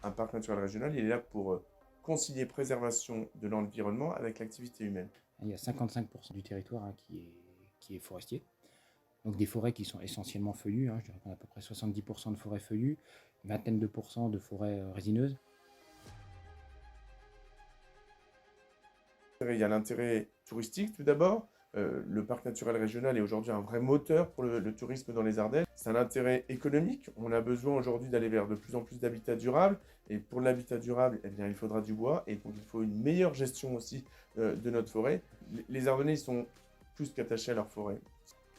un parc naturel régional, il est là pour concilier préservation de l'environnement avec l'activité humaine. Il y a 55% du territoire qui est forestier. Donc des forêts qui sont essentiellement feuillues, je dirais qu'on a à peu près 70% de forêts feuillues, une vingtaine de pourcents de forêts résineuses. Il y a l'intérêt touristique tout d'abord. Le parc naturel régional est aujourd'hui un vrai moteur pour le tourisme dans les Ardennes. C'est un intérêt économique. On a besoin aujourd'hui d'aller vers de plus en plus d'habitats durables. Et pour l'habitat durable, eh bien, il faudra du bois. Et donc, il faut une meilleure gestion aussi de notre forêt. Les Ardennais sont plus qu'attachés à leur forêt.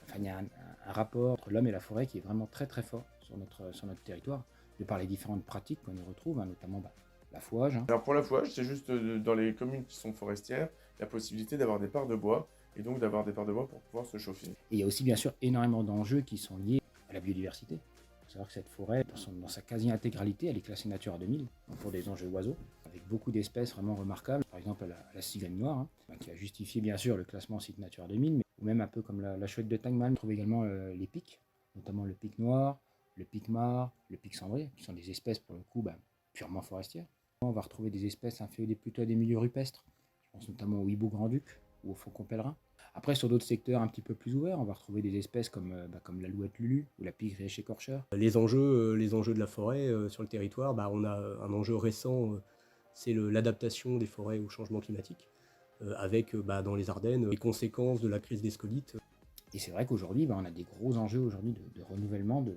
Enfin, il y a un rapport entre l'homme et la forêt qui est vraiment très très fort sur notre territoire, de par les différentes pratiques qu'on y retrouve, notamment l'affouage. Alors pour l'affouage, c'est juste dans les communes qui sont forestières, la possibilité d'avoir des parts de bois, et donc d'avoir des parts de bois pour pouvoir se chauffer. Et il y a aussi bien sûr énormément d'enjeux qui sont liés à la biodiversité. Il faut savoir que cette forêt, dans sa quasi-intégralité, elle est classée Natura 2000 pour des enjeux oiseaux, avec beaucoup d'espèces vraiment remarquables. Par exemple la cigogne noire, qui a justifié bien sûr le classement site Natura 2000, mais ou même un peu comme la chouette de Tangman. On trouve également les pics, notamment le pic noir, le pic mare, le pic cendré, qui sont des espèces pour le coup purement forestières. On va retrouver des espèces inféodées plutôt à des milieux rupestres. Je pense notamment au hibou grand-duc ou au faucon pèlerin. Après, sur d'autres secteurs un petit peu plus ouverts, on va retrouver des espèces comme l'alouette lulu ou la pique riche-écorcheur. Les enjeux de la forêt sur le territoire, on a un enjeu récent, c'est l'adaptation des forêts au changement climatique, avec dans les Ardennes les conséquences de la crise des scolytes. Et c'est vrai qu'aujourd'hui, on a des gros enjeux aujourd'hui de renouvellement de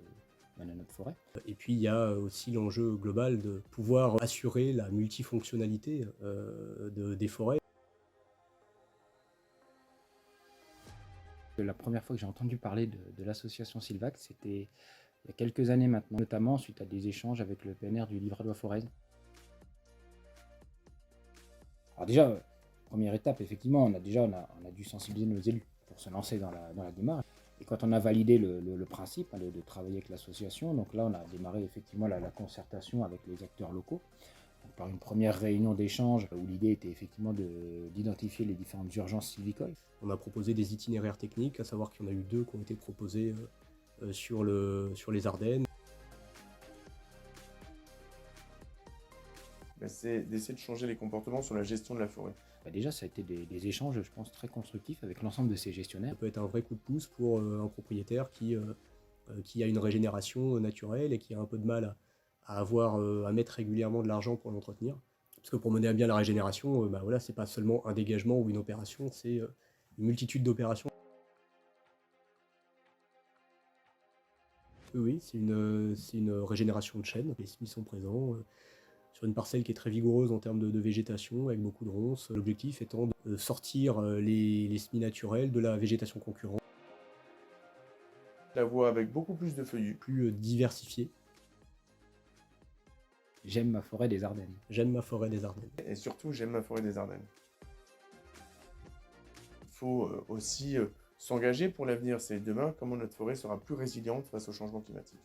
notre forêt. Et puis il y a aussi l'enjeu global de pouvoir assurer la multifonctionnalité des forêts. La première fois que j'ai entendu parler de l'association Silvac, c'était il y a quelques années maintenant, notamment suite à des échanges avec le PNR du Livradois-Forez. Alors déjà, première étape, effectivement, on a dû sensibiliser nos élus pour se lancer dans la démarche. Et quand on a validé le principe de travailler avec l'association, donc là on a démarré effectivement la concertation avec les acteurs locaux, donc par une première réunion d'échange où l'idée était effectivement d'identifier les différentes urgences sylvicoles. On a proposé des itinéraires techniques, à savoir qu'il y en a eu 2 qui ont été proposés sur les Ardennes. C'est d'essayer de changer les comportements sur la gestion de la forêt. Déjà, ça a été des échanges, je pense, très constructifs avec l'ensemble de ces gestionnaires. Ça peut être un vrai coup de pouce pour un propriétaire qui a une régénération naturelle et qui a un peu de mal à mettre régulièrement de l'argent pour l'entretenir. Parce que pour mener à bien la régénération, c'est pas seulement un dégagement ou une opération, c'est une multitude d'opérations. Oui, c'est une régénération de chêne. Les semis sont présents sur une parcelle qui est très vigoureuse en termes de végétation, avec beaucoup de ronces. L'objectif étant de sortir les semis naturels de la végétation concurrente. La voie avec beaucoup plus de feuillus. Plus diversifiée. J'aime ma forêt des Ardennes. J'aime ma forêt des Ardennes. Et surtout, j'aime ma forêt des Ardennes. Il faut aussi s'engager pour l'avenir. C'est demain comment notre forêt sera plus résiliente face au changement climatique.